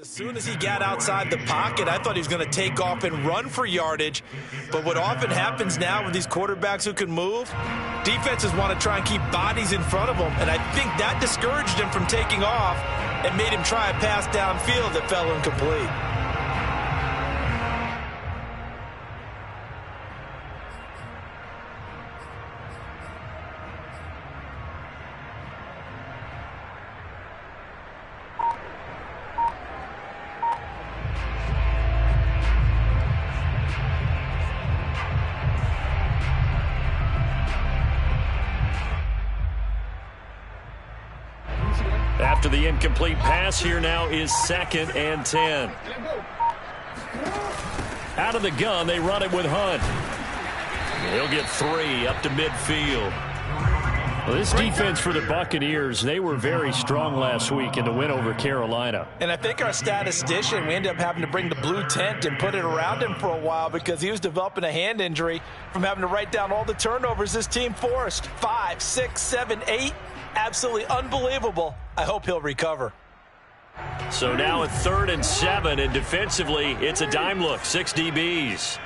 As soon as he got outside the pocket, I thought he was going to take off and run for yardage. But what often happens now with these quarterbacks who can move, defenses want to try and keep bodies in front of them. And I think that discouraged him from taking off and made him try a pass downfield that fell incomplete. After the incomplete pass, here now is 2nd and 10. Out of the gun, they run it with Hunt. He'll get 3 up to midfield. Well, this defense for the Buccaneers, they were very strong last week in the win over Carolina. And I think our statistician, we ended up having to bring the blue tent and put it around him for a while because he was developing a hand injury from having to write down all the turnovers this team forced. 5, 6, 7, 8. Absolutely unbelievable. I hope he'll recover. So now at 3rd and 7, and defensively, it's a dime look. 6 DBs.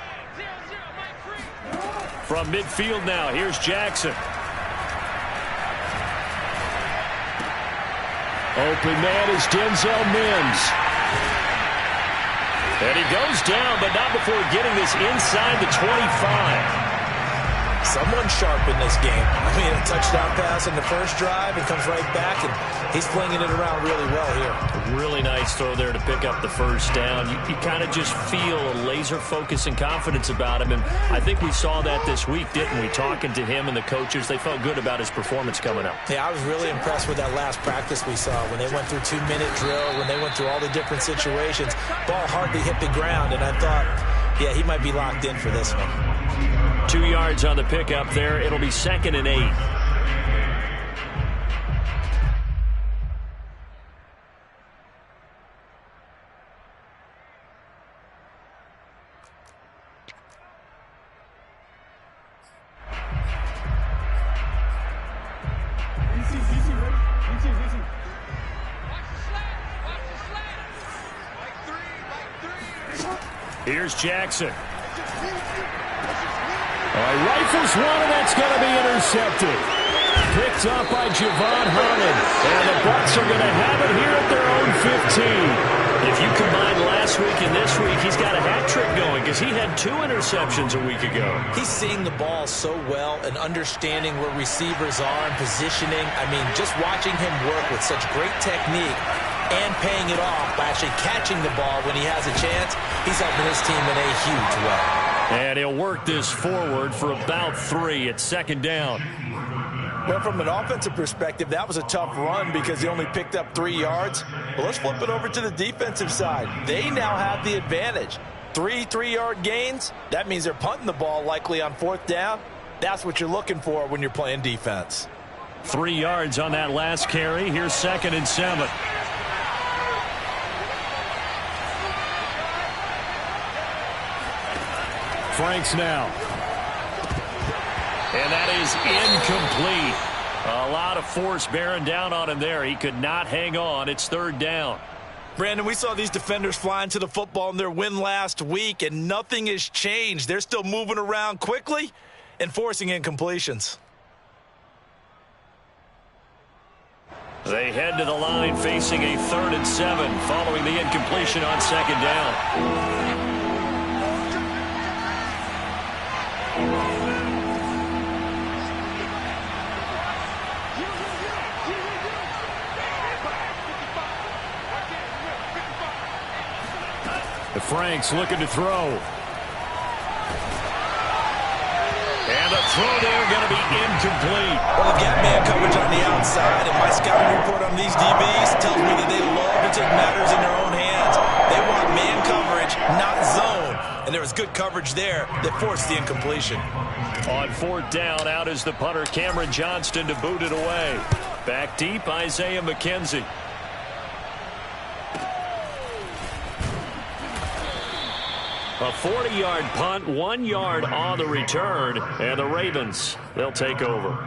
From midfield now, here's Jackson. Open man is Denzel Mims. And he goes down, but not before getting this inside the 25. Someone sharp in this game. I mean, a touchdown pass in the first drive and comes right back, and he's flinging it around really well here. A really nice throw there to pick up the first down. You kind of just feel a laser focus and confidence about him, and I think we saw that this week, didn't we? Talking to him and the coaches, they felt good about his performance coming up. Yeah, I was really impressed with that last practice we saw when they went through 2-minute drill, when they went through all the different situations. Ball hardly hit the ground, and I thought, yeah, he might be locked in for this one. 2 yards on the pickup there. It'll be 2nd and 8. Here's Jackson. Rifles one, and that's going to be intercepted. Picked up by Javon Harmon. And the Bucs are going to have it here at their own 15. If you combine last week and this week, he's got a hat trick going because he had 2 interceptions a week ago. He's seeing the ball so well and understanding where receivers are and positioning. I mean, just watching him work with such great technique and paying it off by actually catching the ball when he has a chance, he's helping his team in a huge way. And he'll work this forward for about 3 at 2nd down. Well, from an offensive perspective, that was a tough run because he only picked up 3 yards. But let's flip it over to the defensive side. They now have the advantage. 3 3-yard gains, that means they're punting the ball likely on 4th down. That's what you're looking for when you're playing defense. 3 yards on that last carry. Here's 2nd and 7. Franks now. And that is incomplete. A lot of force bearing down on him there. He could not hang on. It's 3rd down. Brandon, we saw these defenders flying to the football in their win last week, and nothing has changed. They're still moving around quickly and forcing incompletions. They head to the line facing a 3rd and 7 following the incompletion on 2nd down. Franks looking to throw. And the throw there going to be incomplete. Well, they've got man coverage on the outside, and my scouting report on these DBs tells me that they love to take matters in their own hands. They want man coverage, not zone. And there was good coverage there that forced the incompletion. On 4th down, out is the punter, Cameron Johnston, to boot it away. Back deep, Isaiah McKenzie. A 40-yard punt, 1 yard on the return, and the Ravens, they'll take over.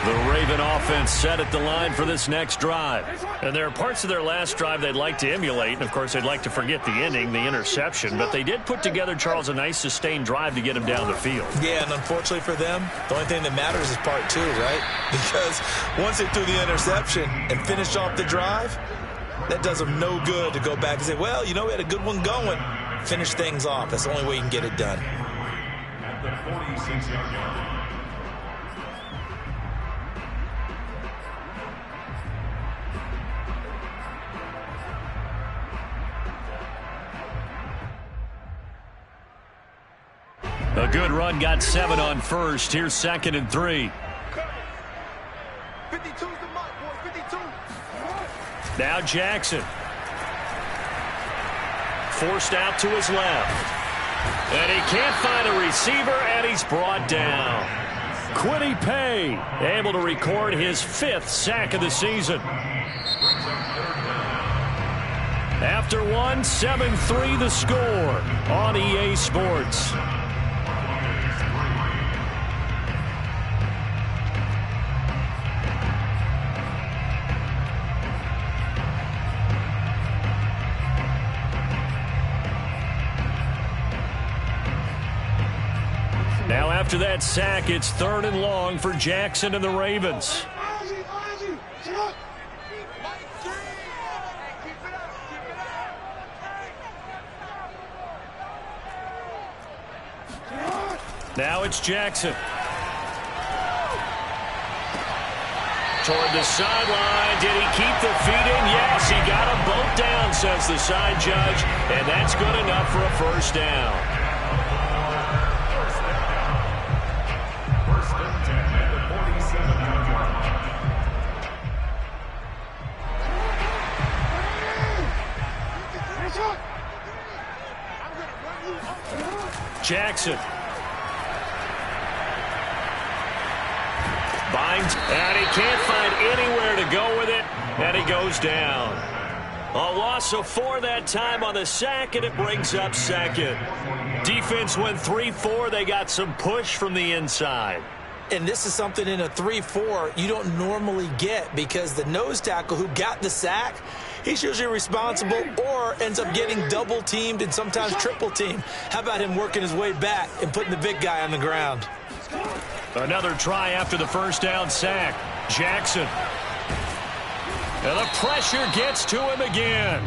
The Raven offense set at the line for this next drive. And there are parts of their last drive they'd like to emulate. And, of course, they'd like to forget the ending, the interception. But they did put together, Charles, a nice sustained drive to get him down the field. Yeah, and unfortunately for them, the only thing that matters is part two, right? Because once they threw the interception and finished off the drive, that does them no good to go back and say, well, you know, we had a good one going. Finish things off. That's the only way you can get it done. At the 46-yard line. A good run got 7 on first. Here's 2nd and 3. 52's the mark, boy. 52. Now Jackson. Forced out to his left. And he can't find a receiver, and he's brought down. Quiddy Pay able to record his 5th sack of the season. After one, 7-3 the score on EA Sports. Now after that sack, it's 3rd and long for Jackson and the Ravens. Now it's Jackson. Toward the sideline. Did he keep the feet in? Yes, he got them both down, says the side judge. And that's good enough for a first down. Jackson. Binds, and he can't find anywhere to go with it, and he goes down. A loss of 4 that time on the sack, and it brings up 2nd. Defense went 3-4. They got some push from the inside. And this is something in a 3-4 you don't normally get, because the nose tackle who got the sack, he's usually responsible or ends up getting double teamed and sometimes triple teamed. How about him working his way back and putting the big guy on the ground? Another try after the first down sack. Jackson. And the pressure gets to him again.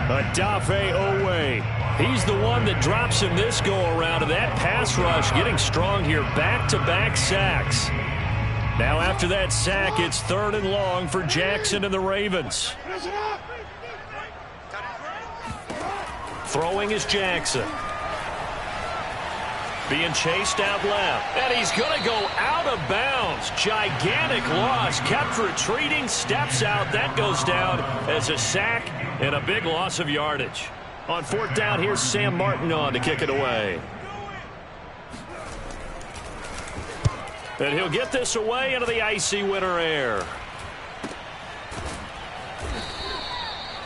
Adafe Owe. He's the one that drops him this go-around, and that pass rush getting strong here. Back-to-back sacks. Now after that sack, it's 3rd and long for Jackson and the Ravens. Throwing is Jackson. Being chased out left. And he's going to go out of bounds. Gigantic loss. Kept retreating. Steps out. That goes down as a sack and a big loss of yardage. On 4th down, here's Sam Martin on to kick it away. And he'll get this away into the icy winter air.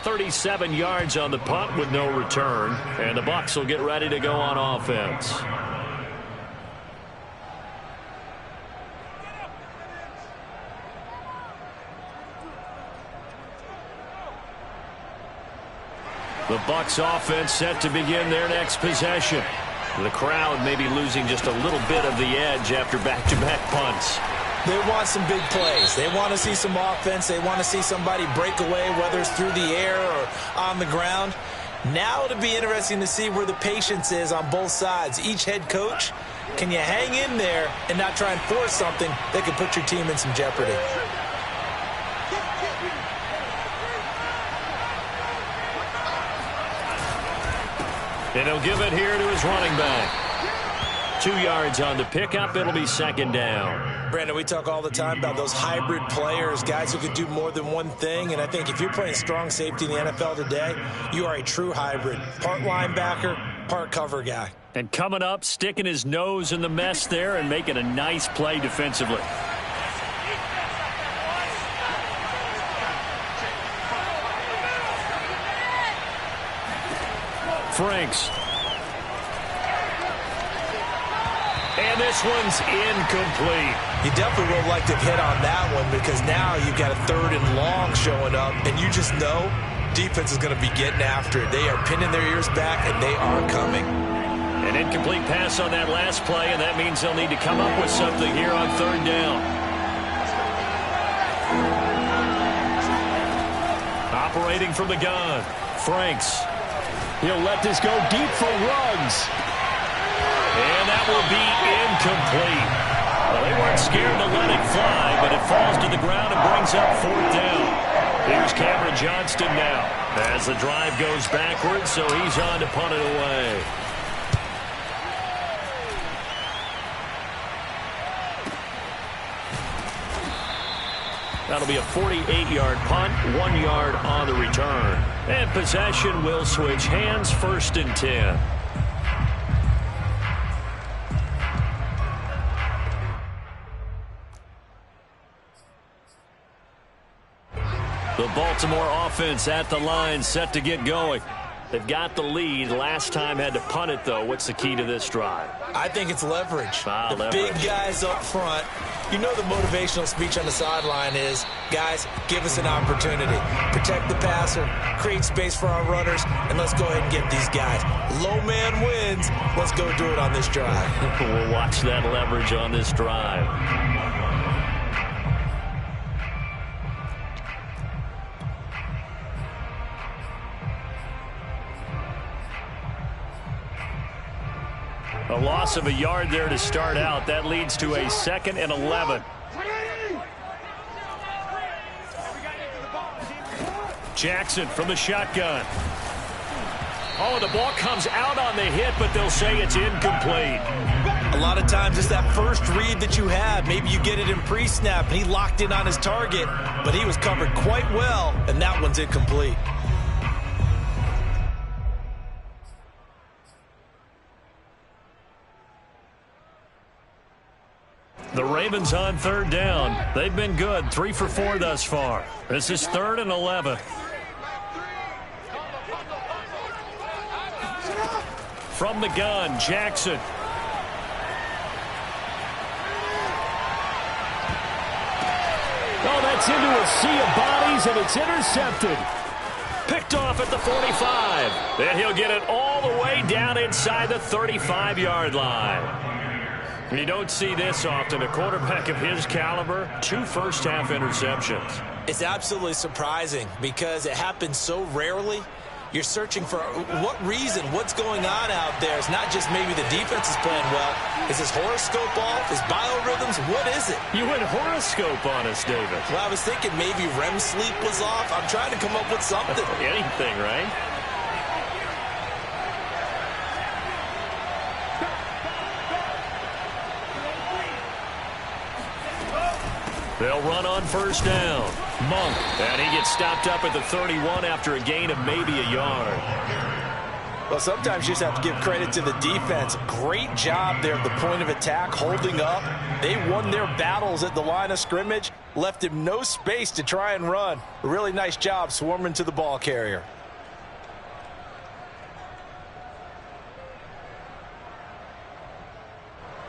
37 yards on the punt with no return. And the Bucs will get ready to go on offense. The Bucs offense set to begin their next possession. The crowd may be losing just a little bit of the edge after back-to-back punts. They want some big plays. They want to see some offense. They want to see somebody break away, whether it's through the air or on the ground. Now it'll be interesting to see where the patience is on both sides. Each head coach, can you hang in there and not try and force something that could put your team in some jeopardy? And he'll give it here to his running back. 2 yards on the pickup. It'll be 2nd down. Brandon, we talk all the time about those hybrid players, guys who could do more than one thing. And I think if you're playing strong safety in the NFL today, you are a true hybrid. Part linebacker, part cover guy. And coming up, sticking his nose in the mess there and making a nice play defensively. Franks. And this one's incomplete. You definitely would like to hit on that one because now you've got a 3rd and long showing up, and you just know defense is going to be getting after it. They are pinning their ears back, and they are coming. An incomplete pass on that last play, and that means they'll need to come up with something here on 3rd down. Operating from the gun, Franks. He'll let this go deep for Ruggs. And that will be incomplete. Well, they weren't scared to let it fly, but it falls to the ground and brings up 4th down. Here's Cameron Johnston now as the drive goes backwards, so he's on to punt it away. That'll be a 48-yard punt, 1 yard on the return. And possession will switch hands, 1st and 10. The Baltimore offense at the line, set to get going. They've got the lead. Last time had to punt it, though. What's the key to this drive? I think it's leverage. Leverage. Big guys up front. You know the motivational speech on the sideline is, guys, give us an opportunity. Protect the passer, create space for our runners, and let's go ahead and get these guys. Low man wins. Let's go do it on this drive. We'll watch that leverage on this drive. A loss of a yard there to start out. That leads to a 2nd and 11. Jackson from the shotgun. Oh, the ball comes out on the hit, but they'll say it's incomplete. A lot of times it's that first read that you have. Maybe you get it in pre-snap, and he locked in on his target, but he was covered quite well, and that one's incomplete. The Ravens on 3rd down. They've been good, 3 for 4 thus far. This is 3rd and 11. From the gun, Jackson. Oh, that's into a sea of bodies, and it's intercepted. Picked off at the 45. And he'll get it all the way down inside the 35-yard line. You don't see this often. A quarterback of his caliber, 2 first-half interceptions. It's absolutely surprising because it happens so rarely. You're searching for what reason, what's going on out there. It's not just maybe the defense is playing well. Is his horoscope off? Is biorhythms? What is it? You went horoscope on us, David. Well, I was thinking maybe REM sleep was off. I'm trying to come up with something. Anything, right? They'll run on 1st down. Monk, and he gets stopped up at the 31 after a gain of maybe a yard. Well, sometimes you just have to give credit to the defense. Great job there at the point of attack, holding up. They won their battles at the line of scrimmage, left him no space to try and run. A really nice job swarming to the ball carrier.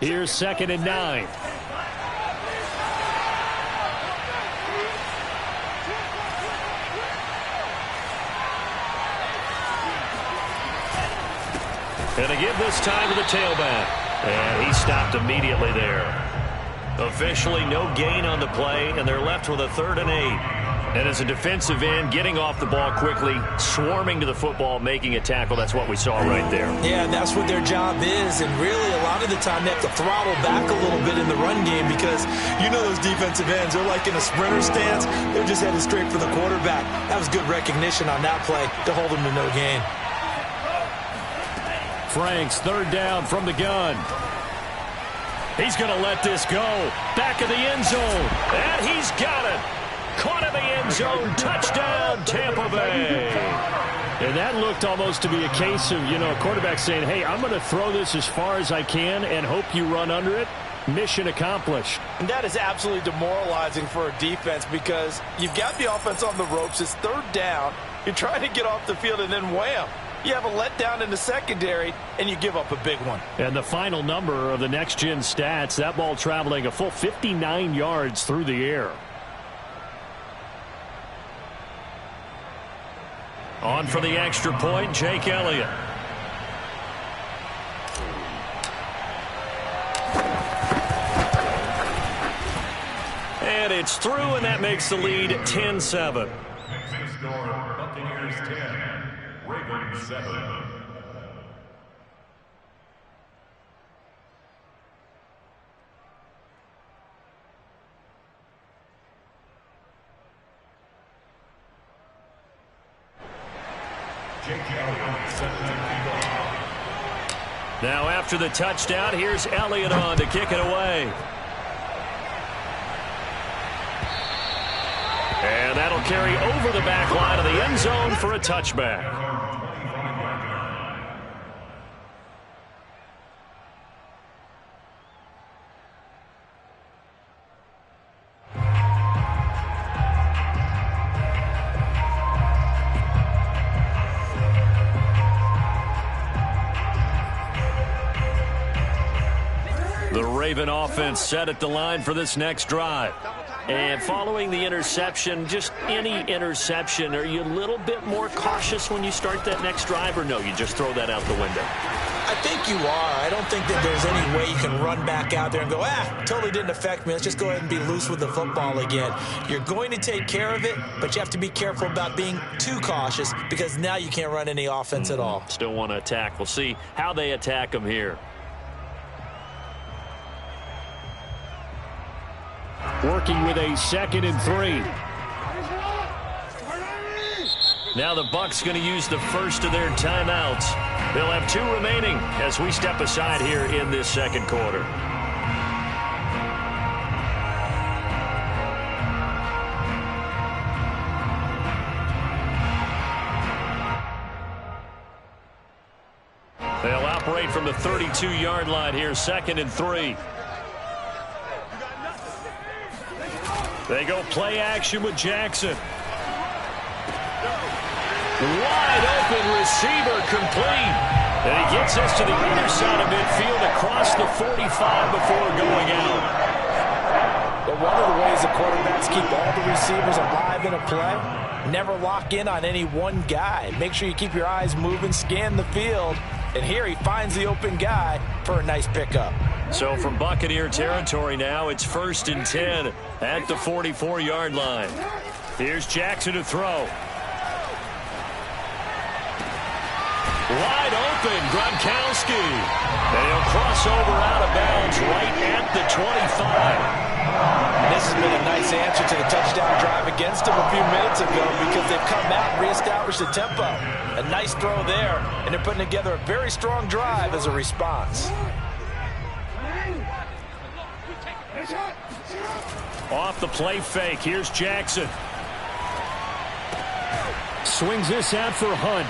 Here's 2nd and 9. And they give this time to the tailback. And he stopped immediately there. Officially no gain on the play, and they're left with a 3rd and 8. And as a defensive end, getting off the ball quickly, swarming to the football, making a tackle, that's what we saw right there. Yeah, and that's what their job is. And really, a lot of the time, they have to throttle back a little bit in the run game because you know those defensive ends, they're like in a sprinter stance. They're just headed straight for the quarterback. That was good recognition on that play to hold them to no gain. Franks, 3rd down from the gun. He's going to let this go. Back of the end zone. And he's got it. Caught in the end zone. Touchdown, Tampa Bay. And that looked almost to be a case of, a quarterback saying, hey, I'm going to throw this as far as I can and hope you run under it. Mission accomplished. And that is absolutely demoralizing for a defense because you've got the offense on the ropes. It's 3rd down. You're trying to get off the field, and then wham, you have a letdown in the secondary, and you give up a big one. And the final number of the next-gen stats, that ball traveling a full 59 yards through the air. On for the extra point, Jake Elliott. And it's through, and that makes the lead 10-7. Buccaneers 10, Ravens 7. Now after the touchdown, here's Elliott on to kick it away. And that'll carry over the back line of the end zone for a touchback. The Raven offense set at the line for this next drive. And following the interception, just any interception, are you a little bit more cautious when you start that next drive, or no, you just throw that out the window? I think you are. I don't think that there's any way you can run back out there and go, totally didn't affect me. Let's just go ahead and be loose with the football again. You're going to take care of it, but you have to be careful about being too cautious because now you can't run any offense at all. Still want to attack. We'll see how they attack them here. Working with a 2nd and 3. Now the Bucs going to use the first of their timeouts. They'll have 2 remaining as we step aside here in this second quarter. They'll operate from the 32-yard line here, 2nd and 3. They go play action with Jackson. Wide open receiver complete. And he gets us to the other side of midfield across the 45 before going out. But one of the ways the quarterbacks keep all the receivers alive in a play, never lock in on any one guy. Make sure you keep your eyes moving, scan the field. And here he finds the open guy for a nice pickup. So from Buccaneer territory now, it's 1st and 10 at the 44-yard line. Here's Jackson to throw. Wide open, Gronkowski. And he'll cross over out of bounds right at the 25. This has been a nice answer to the touchdown drive against them a few minutes ago because they've come out and reestablished the tempo. A nice throw there, and they're putting together a very strong drive as a response. Off the play fake, here's Jackson. Swings this out for Hunt.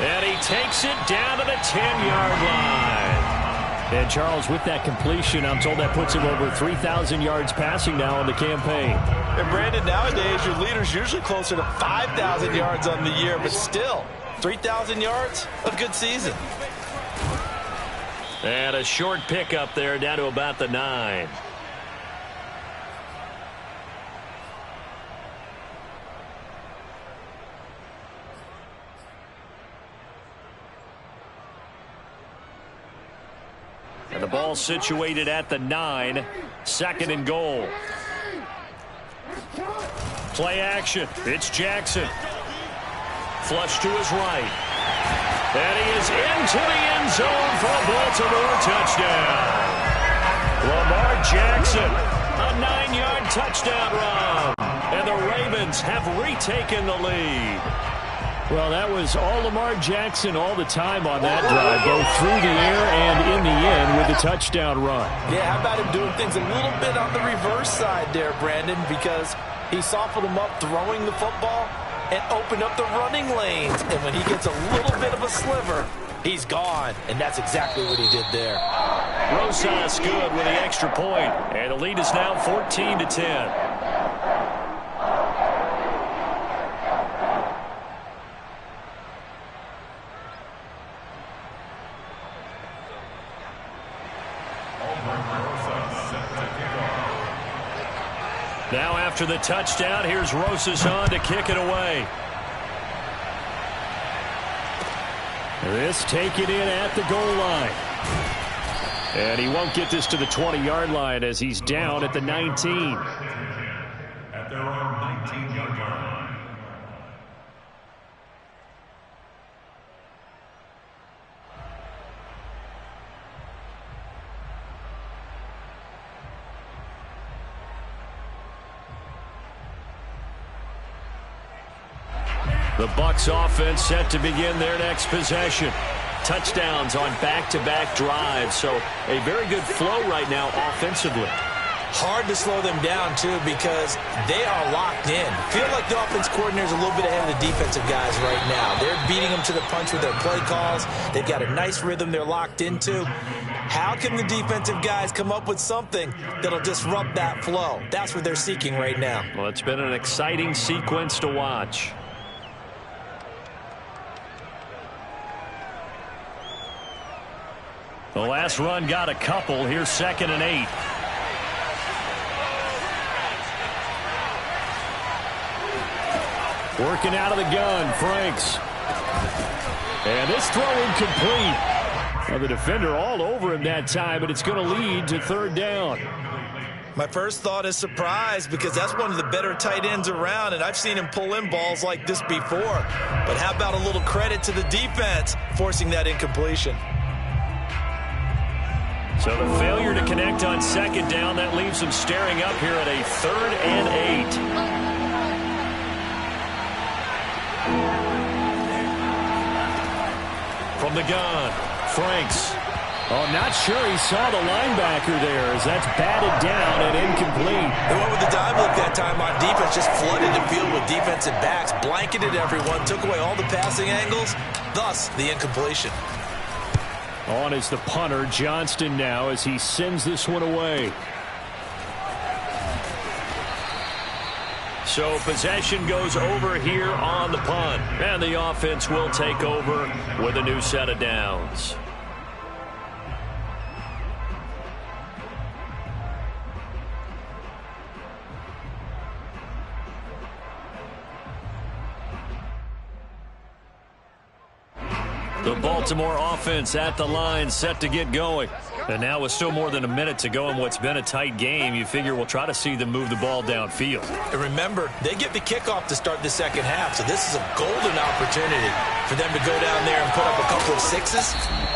And he takes it down to the 10-yard line. And Charles, with that completion, I'm told that puts him over 3,000 yards passing now in the campaign. And Brandon, nowadays your leader's usually closer to 5,000 yards on the year, but still, 3,000 yards, a good season. And a short pickup there down to about the 9. And the ball situated at the 9, 2nd and goal. Play action. It's Jackson. Flush to his right. And he is into the end zone for a Baltimore touchdown. Lamar Jackson, a 9-yard touchdown run. And the Ravens have retaken the lead. Well, that was all Lamar Jackson all the time on that drive, both through the air and in the end with the touchdown run. Yeah, how about him doing things a little bit on the reverse side there, Brandon, because he softened him up throwing the football and opened up the running lanes. And when he gets a little bit of a sliver, he's gone. And that's exactly what he did there. Rosas good with the extra point, and the lead is now 14-10. Now after the touchdown, here's Rosas on to kick it away. This taken in at the goal line. And he won't get this to the 20-yard line as he's down at the 19. At their own 19-yard line. The Bucs offense set to begin their next possession. Touchdowns on back-to-back drives, so a very good flow right now offensively. Hard to slow them down, too, because they are locked in. Feel like the offense coordinator is a little bit ahead of the defensive guys right now. They're beating them to the punch with their play calls. They've got a nice rhythm they're locked into. How can the defensive guys come up with something that'll disrupt that flow? That's what they're seeking right now. Well, it's been an exciting sequence to watch. The last run got a couple. Here's 2nd and 8. Working out of the gun, Franks. And this throw incomplete. Now the defender all over him that time, but it's going to lead to 3rd down. My first thought is surprise because that's one of the better tight ends around, and I've seen him pull in balls like this before. But how about a little credit to the defense forcing that incompletion? So the failure to connect on 2nd down, that leaves them staring up here at a 3rd and 8. From the gun, Franks. Oh, not sure he saw the linebacker there as that's batted down and incomplete. They went with the dime look that time on defense, just flooded the field with defensive backs, blanketed everyone, took away all the passing angles, thus the incompletion. On is the punter, Johnston, now as he sends this one away. So possession goes over here on the punt. And the offense will take over with a new set of downs. The Baltimore offense at the line set to get going. And now with still more than a minute to go in what's been a tight game, you figure we'll try to see them move the ball downfield. And remember, they get the kickoff to start the 2nd half, so this is a golden opportunity for them to go down there and put up a couple of sixes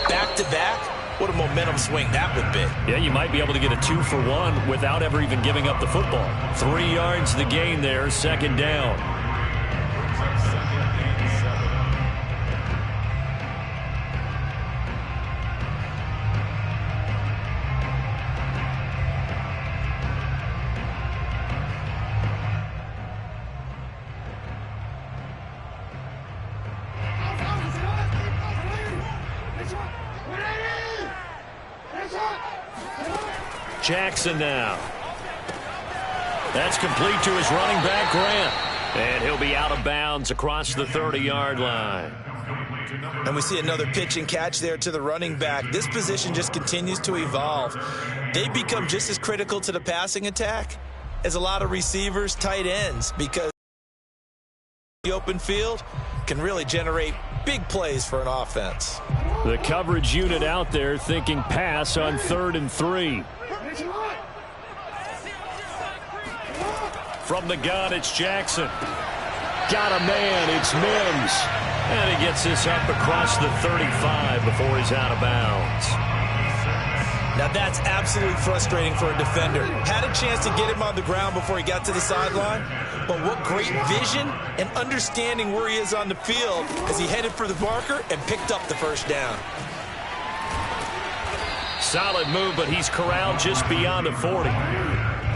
back-to-back. What a momentum swing that would be. Yeah, you might be able to get a 2-for-1 without ever even giving up the football. 3 yards the gain there, 2nd down. Jackson now. That's complete to his running back, Grant. And he'll be out of bounds across the 30-yard line. And we see another pitch and catch there to the running back. This position just continues to evolve. They become just as critical to the passing attack as a lot of receivers, tight ends, because the open field can really generate big plays for an offense. The coverage unit out there thinking pass on 3rd and 3. From the gun, it's Jackson. Got a man, it's Mims. And he gets this up across the 35 before he's out of bounds. Now that's absolutely frustrating for a defender. Had a chance to get him on the ground before he got to the sideline, but what great vision and understanding where he is on the field as he headed for the marker and picked up the 1st down. Solid move, but he's corralled just beyond the 40.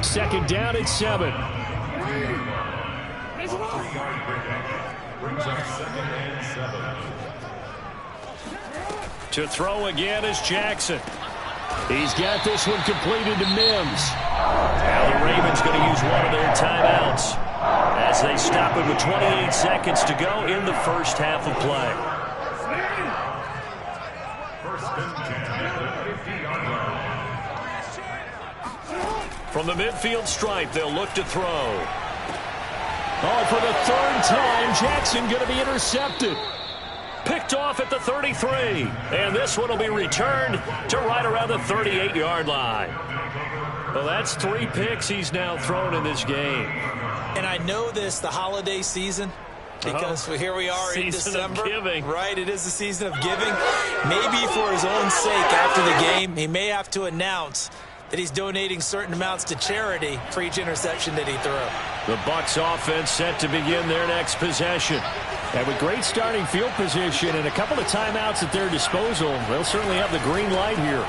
2nd down at 7. To throw again is Jackson. He's got this one completed to Mims. Now the Ravens going to use one of their timeouts as they stop it with 28 seconds to go in the 1st half of play. From the midfield stripe, they'll look to throw. Oh, for the third time, Jackson going to be intercepted. Picked off at the 33. And this one will be returned to right around the 38-yard line. Well, that's 3 picks he's now thrown in this game. And I know this, the holiday season, because here we are in December. Of giving. Right, it is the season of giving. Maybe for his own sake after the game, he may have to announce that he's donating certain amounts to charity for each interception that he threw. The Bucs offense set to begin their next possession. And with great starting field position and a couple of timeouts at their disposal, they'll certainly have the green light here.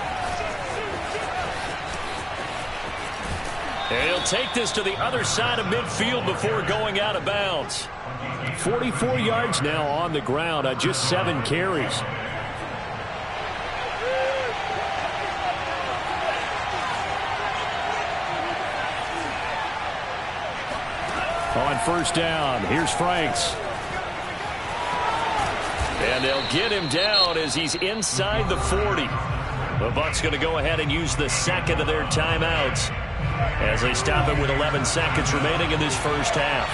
And he'll take this to the other side of midfield before going out of bounds. 44 yards now on the ground on just 7 carries. On first down, here's Franks. And they'll get him down as he's inside the 40. The Bucs going to go ahead and use the second of their timeouts as they stop him with 11 seconds remaining in this first half.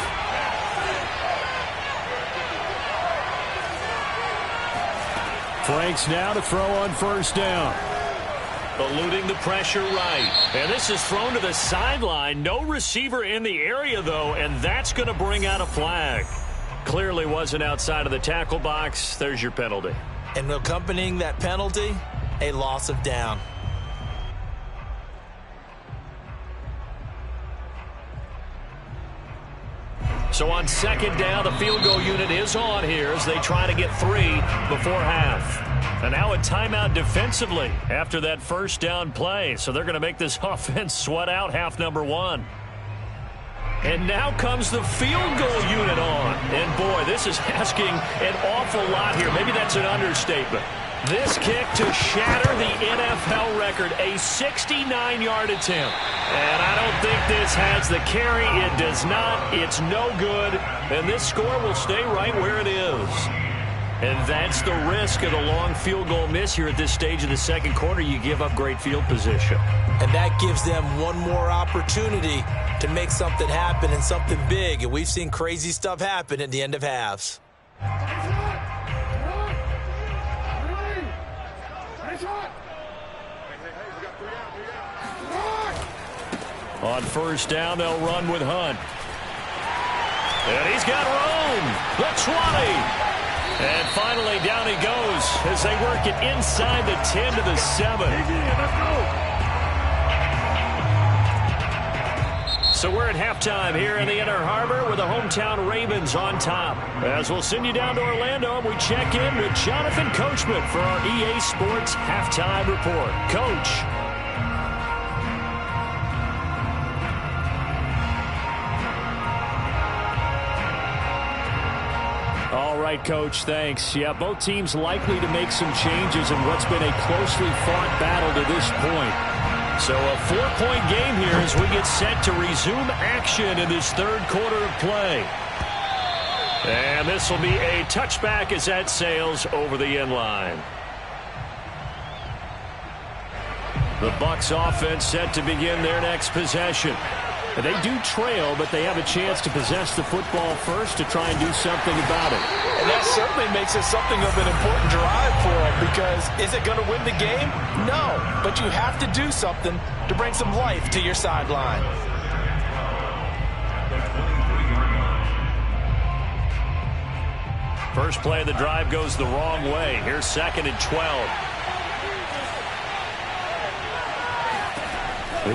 Franks now to throw on first down. Eluding the pressure right. And this is thrown to the sideline. No receiver in the area, though, and that's going to bring out a flag. Clearly wasn't outside of the tackle box. There's your penalty. And accompanying that penalty, a loss of down. So on second down, the field goal unit is on here as they try to get 3 before half. And now a timeout defensively after that first down play. So they're going to make this offense sweat out half number 1. And now comes the field goal unit on. And boy, this is asking an awful lot here. Maybe that's an understatement. This kick to shatter the NFL record, a 69-yard attempt. And I don't think this has the carry. It does not. It's no good. And this score will stay right where it is. And that's the risk of the long field goal miss here at this stage of the second quarter. You give up great field position. And that gives them one more opportunity to make something happen and something big. And we've seen crazy stuff happen at the end of halves. On first down, they'll run with Hunt. And he's got room. The 20. And finally, down he goes as they work it inside the 10 to the 7. So we're at halftime here in the Inner Harbor with the hometown Ravens on top. As we'll send you down to Orlando, and we check in with Jonathan Coachman for our EA Sports Halftime Report. Coach. All right, Coach, thanks. Yeah, both teams likely to make some changes in what's been a closely fought battle to this point. So a 4-point game here as we get set to resume action in this third quarter of play. And this will be a touchback as that sails over the end line. The Bucs offense set to begin their next possession. They do trail, but they have a chance to possess the football first to try and do something about it. And that certainly makes it something of an important drive for them, because is it going to win the game? No, but you have to do something to bring some life to your sideline. First play of the drive goes the wrong way. Here's 2nd and 12.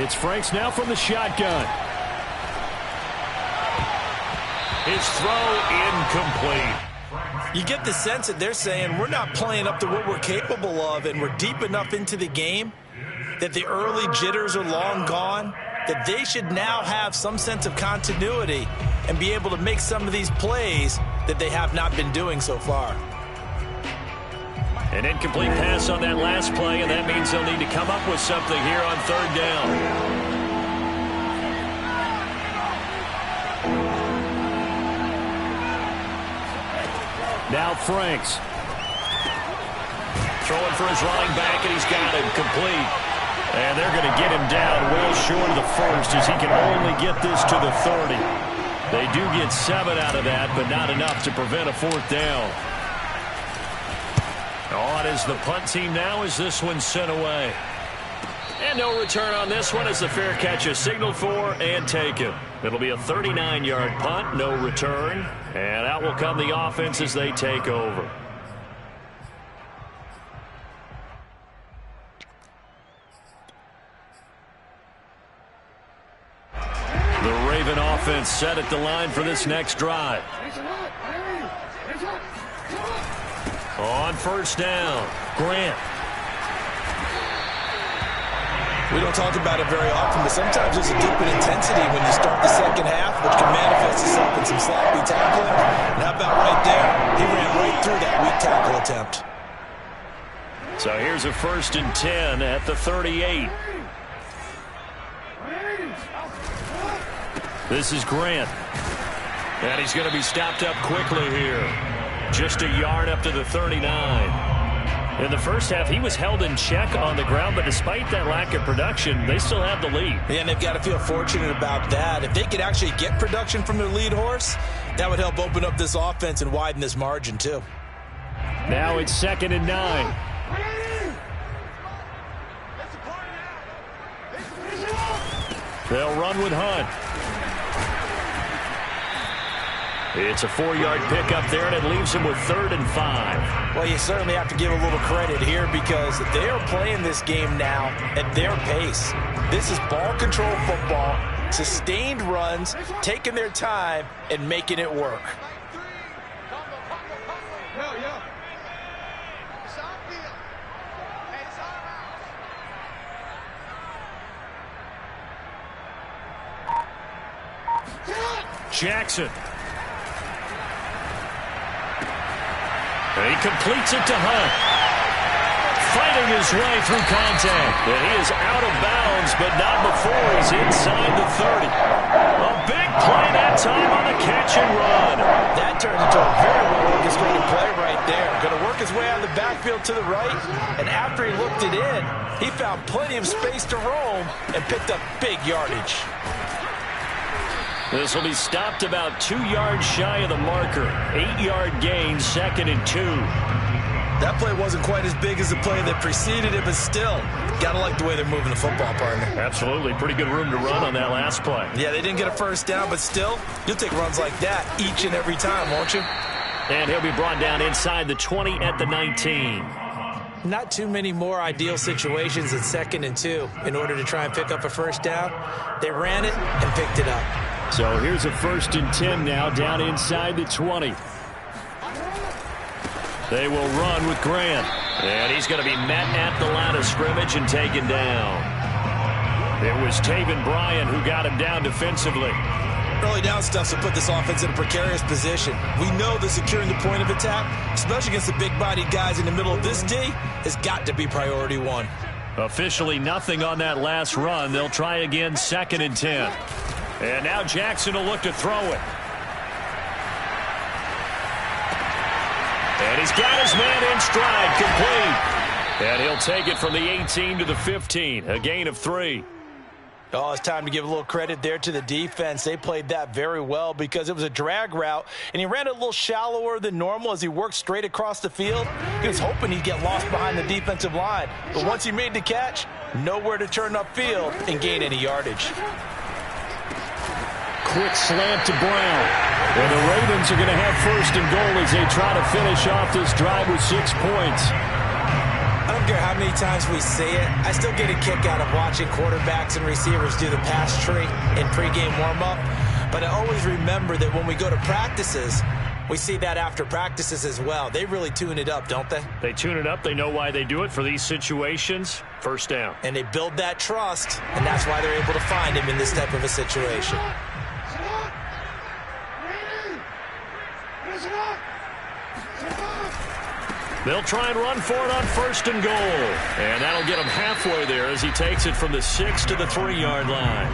It's Franks now from the shotgun. His throw incomplete. You get the sense that they're saying we're not playing up to what we're capable of, and we're deep enough into the game that the early jitters are long gone, that they should now have some sense of continuity and be able to make some of these plays that they have not been doing so far. An incomplete pass on that last play, and that means they'll need to come up with something here on third down. Now Franks. Throwing for his running back, and he's got him complete. And they're going to get him down well short of the first as he can only get this to the 30. They do get 7 out of that, but not enough to prevent a fourth down. On is the punt team now as this one's sent away. And no return on this one as the fair catch is signaled for and taken. It'll be a 39-yard punt, no return. And out will come the offense as they take over. The Raven offense set at the line for this next drive. On first down, Grant. We don't talk about it very often, but sometimes there's a dip in intensity when you start the second half, which can manifest itself in some sloppy tackling. And how about right there? He ran right through that weak tackle attempt. So here's a 1st and 10 at the 38. This is Grant. And he's going to be stopped up quickly here. Just a yard up to the 39. In the first half, he was held in check on the ground, but despite that lack of production, they still have the lead. Yeah, and they've got to feel fortunate about that. If they could actually get production from their lead horse, that would help open up this offense and widen this margin, too. Now it's 2nd and 9. They'll run with Hunt. It's a 4-yard pickup there, and it leaves him with 3rd and 5. Well, you certainly have to give a little credit here because they are playing this game now at their pace. This is ball control football, sustained runs, taking their time, and making it work. Jackson. He completes it to Hunt. Fighting his way through contact. And he is out of bounds, but not before he's inside the 30. A big play that time on the catch and run. That turns into a very well-orchestrated play right there. Going to work his way out of the backfield to the right, and after he looked it in, he found plenty of space to roam and picked up big yardage. This will be stopped about 2 yards shy of the marker. 8-yard gain, 2nd and 2. That play wasn't quite as big as the play that preceded it, but still, gotta like the way they're moving the football, partner. Absolutely. Pretty good room to run on that last play. Yeah, they didn't get a first down, but still, you'll take runs like that each and every time, won't you? And he'll be brought down inside the 20 at the 19. Not too many more ideal situations than 2nd and 2 in order to try and pick up a first down. They ran it and picked it up. So here's a 1st and 10 now down inside the 20. They will run with Grant. And he's going to be met at the line of scrimmage and taken down. It was Taven Bryan who got him down defensively. Early down stuff to put this offense in a precarious position. We know that securing the point of attack, especially against the big-bodied guys in the middle of this D, has got to be priority 1. Officially nothing on that last run. They'll try again 2nd and 10. And now Jackson will look to throw it. And he's got his man in stride, complete. And he'll take it from the 18 to the 15, a gain of 3. Oh, it's time to give a little credit there to the defense. They played that very well because it was a drag route, and he ran it a little shallower than normal as he worked straight across the field. He was hoping he'd get lost behind the defensive line, but once he made the catch, nowhere to turn upfield and gain any yardage. Quick slant to Brown. And the Ravens are going to have 1st and goal as they try to finish off this drive with 6 points. I don't care how many times we say it, I still get a kick out of watching quarterbacks and receivers do the pass tree in pregame warm-up. But I always remember that when we go to practices, we see that after practices as well. They really tune it up, don't they? They tune it up. They know why they do it for these situations. 1st down. And they build that trust, and that's why they're able to find him in this type of a situation. They'll try and run for it on 1st and goal. And that'll get him halfway there as he takes it from the 6 to the 3-yard line.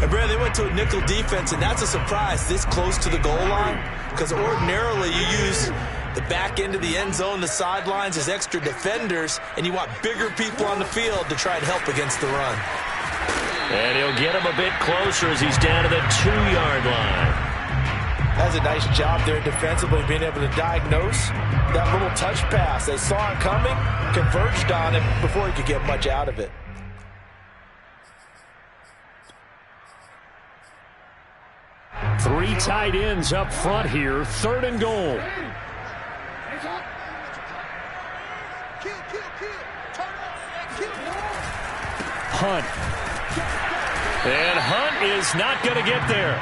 And Brad, they went to a nickel defense, and that's a surprise this close to the goal line because ordinarily you use The back end of the end zone, the sidelines, is extra defenders, and you want bigger people on the field to try and help against the run. And he'll get him a bit closer as he's down to the 2-yard line. That's a nice job there defensively, being able to diagnose that little touch pass. They saw it coming, converged on it before he could get much out of it. Three tight ends up front here, 3rd and goal. Hunt. And Hunt is not going to get there.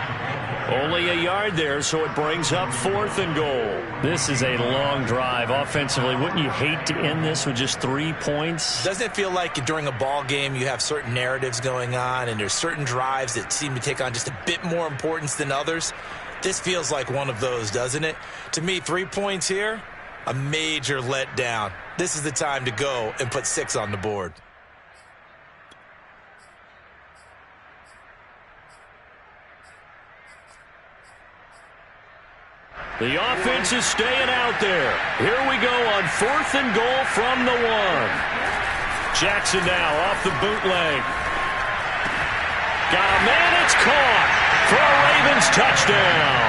Only a yard there, so it brings up 4th and goal. This is a long drive offensively. Wouldn't you hate to end this with just 3 points? Doesn't it feel like during a ball game you have certain narratives going on and there's certain drives that seem to take on just a bit more importance than others? This feels like one of those, doesn't it? To me, 3 points here, a major letdown. This is the time to go and put 6 on the board. The offense is staying out there. Here we go on 4th and goal from the 1. Jackson now off the bootleg. Got a man, it's caught for a Ravens touchdown.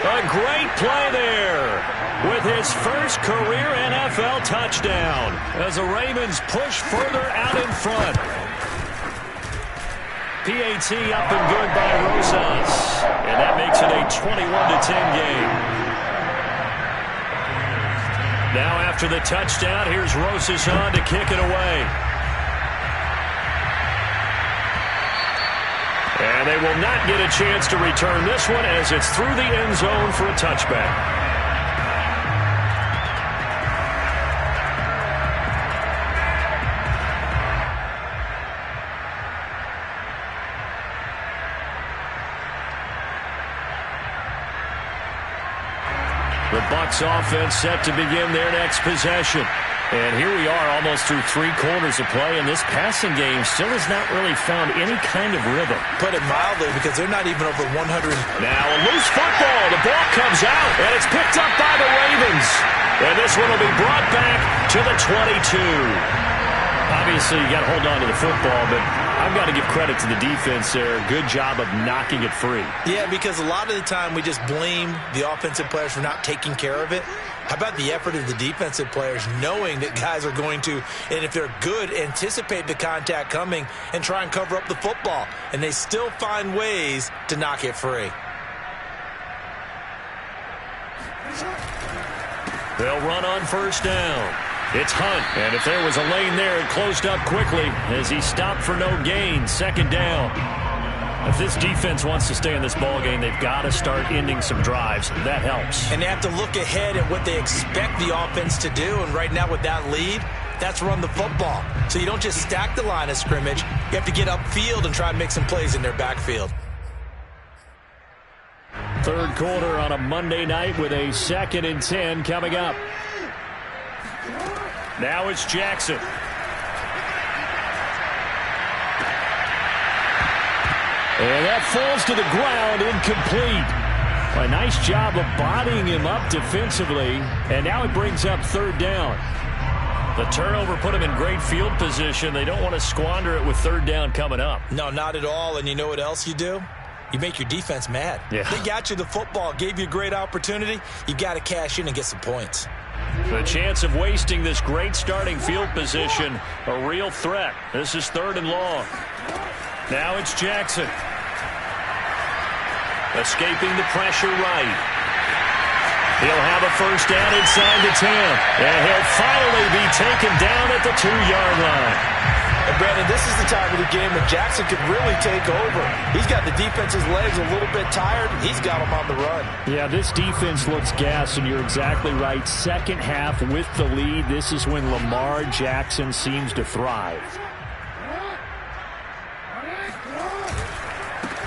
A great play there with his first career NFL touchdown as the Ravens push further out in front. PAT up and good by Rosas. And that makes it a 21-10 game. Now after the touchdown, here's Rosas on to kick it away. And they will not get a chance to return this one as it's through the end zone for a touchback. The Bucs offense set to begin their next possession. And here we are almost through 3 quarters of play, and this passing game still has not really found any kind of rhythm. Put it mildly, because they're not even over 100. Now a loose football. The ball comes out, and it's picked up by the Ravens. And this one will be brought back to the 22. Obviously, you got to hold on to the football, but I've got to give credit to the defense there. Good job of knocking it free. Yeah, because a lot of the time we just blame the offensive players for not taking care of it. How about the effort of the defensive players knowing that guys are going to, and if they're good, anticipate the contact coming and try and cover up the football. And they still find ways to knock it free. They'll run on 1st down. It's Hunt, and if there was a lane there, it closed up quickly as he stopped for no gain. 2nd down. If this defense wants to stay in this ball game, they've got to start ending some drives. That helps. And they have to look ahead at what they expect the offense to do, and right now with that lead, that's run the football. So you don't just stack the line of scrimmage. You have to get upfield and try and make some plays in their backfield. 3rd quarter on a Monday night with a 2nd and 10 coming up. Now it's Jackson. And that falls to the ground, incomplete. A nice job of bodying him up defensively. And now it brings up 3rd down. The turnover put him in great field position. They don't want to squander it with 3rd down coming up. No, not at all. And you know what else you do? You make your defense mad. Yeah. They got you the football, gave you a great opportunity. You got to cash in and get some points. The chance of wasting this great starting field position, a real threat. This is 3rd and long. Now it's Jackson. Escaping the pressure right. He'll have a 1st down inside the 10. And he'll finally be taken down at the 2-yard line. And Brandon, this is the time of the game when Jackson could really take over. He's got the defense's legs a little bit tired. He's got them on the run. Yeah, this defense looks gassed, and you're exactly right. 2nd half with the lead. This is when Lamar Jackson seems to thrive.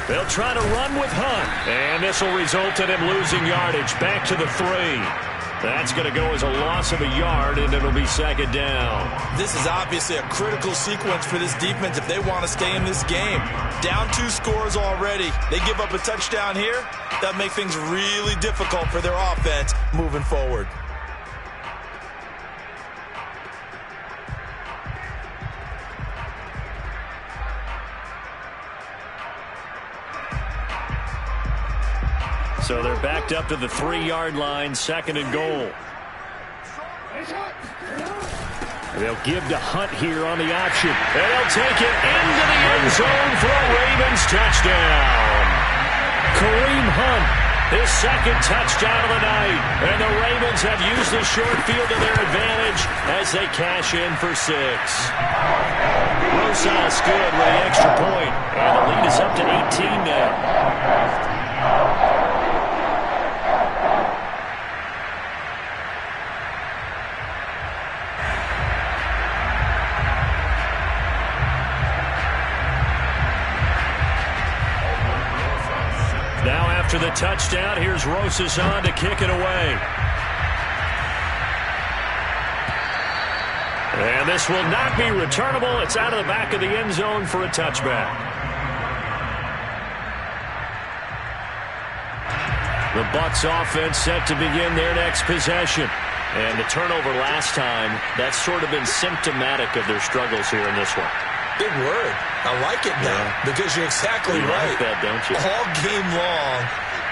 They'll try to run with Hunt, and this will result in him losing yardage back to the 3. That's going to go as a loss of a yard, and it'll be second down. This is obviously a critical sequence for this defense if they want to stay in this game. Down 2 scores already. They give up a touchdown here. That'll make things really difficult for their offense moving forward. So they're backed up to the 3-yard line, second and goal. They'll give to Hunt here on the option. And they'll take it into the end zone for a Ravens touchdown. Kareem Hunt, his second touchdown of the night. And the Ravens have used the short field to their advantage as they cash in for 6. Rosas good with the extra point. And the lead is up to 18 now. After the touchdown, here's Rosas on to kick it away. And this will not be returnable. It's out of the back of the end zone for a touchback. The Bucs offense set to begin their next possession. And the turnover last time, that's sort of been symptomatic of their struggles here in this one. Big word. I like it now because you're exactly right. Like that, don't you? All game long,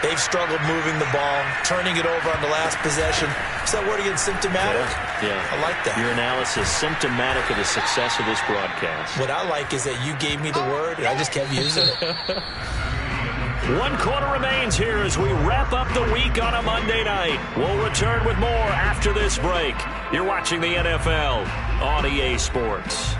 they've struggled moving the ball, turning it over on the last possession. Is that word again, symptomatic? Yeah. I like that. Your analysis, symptomatic of the success of this broadcast. What I like is that you gave me the word, and I just kept using it. 1 quarter remains here as we wrap up the week on a Monday night. We'll return with more after this break. You're watching the NFL on EA Sports.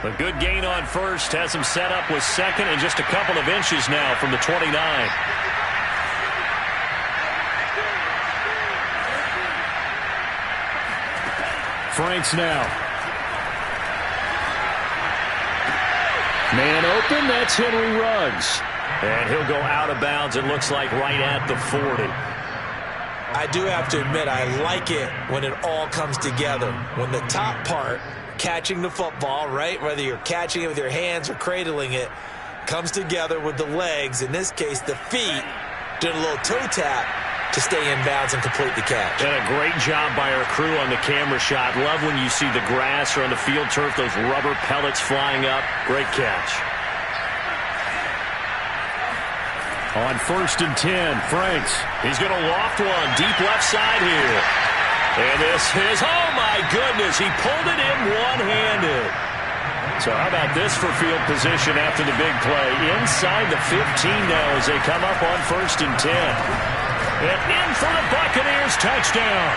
A good gain on first has him set up with second and just a couple of inches now from the 29. Franks now. Man open, that's Henry Ruggs. And he'll go out of bounds, it looks like, right at the 40. I do have to admit, I like it when it all comes together. When the top part, catching the football, right, whether you're catching it with your hands or cradling it, comes together with the legs, in this case the feet, did a little toe tap to stay in bounds and complete the catch. And a great job by our crew on the camera shot. Love when you see the grass or on the field turf, those rubber pellets flying up. Great catch. On 1st and 10, Franks. He's going to loft one deep left side here. And this is, oh my goodness, he pulled it in one-handed. So how about this for field position after the big play? Inside the 15 now as they come up on 1st and 10. And in for the Buccaneers touchdown.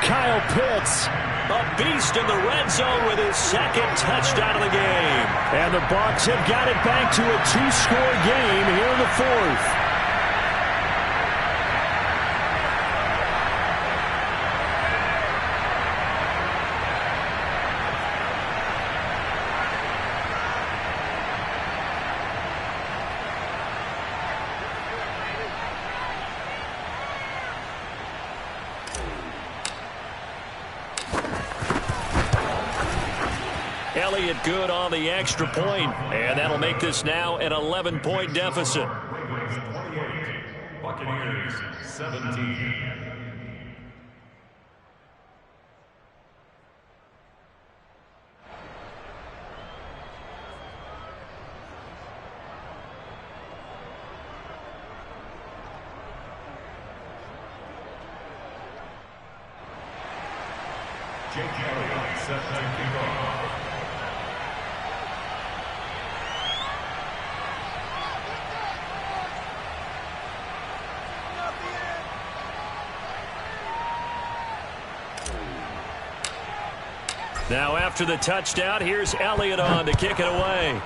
Kyle Pitts, a beast in the red zone with his second touchdown of the game. And the Bucs have got it back to a 2-score game here in the 4th. Elliott good on the extra point, and that'll make this now an 11-point deficit. Ravens 28, Buccaneers 17. Jake Elliott set to kick off. Now after the touchdown, here's Elliott on to kick it away.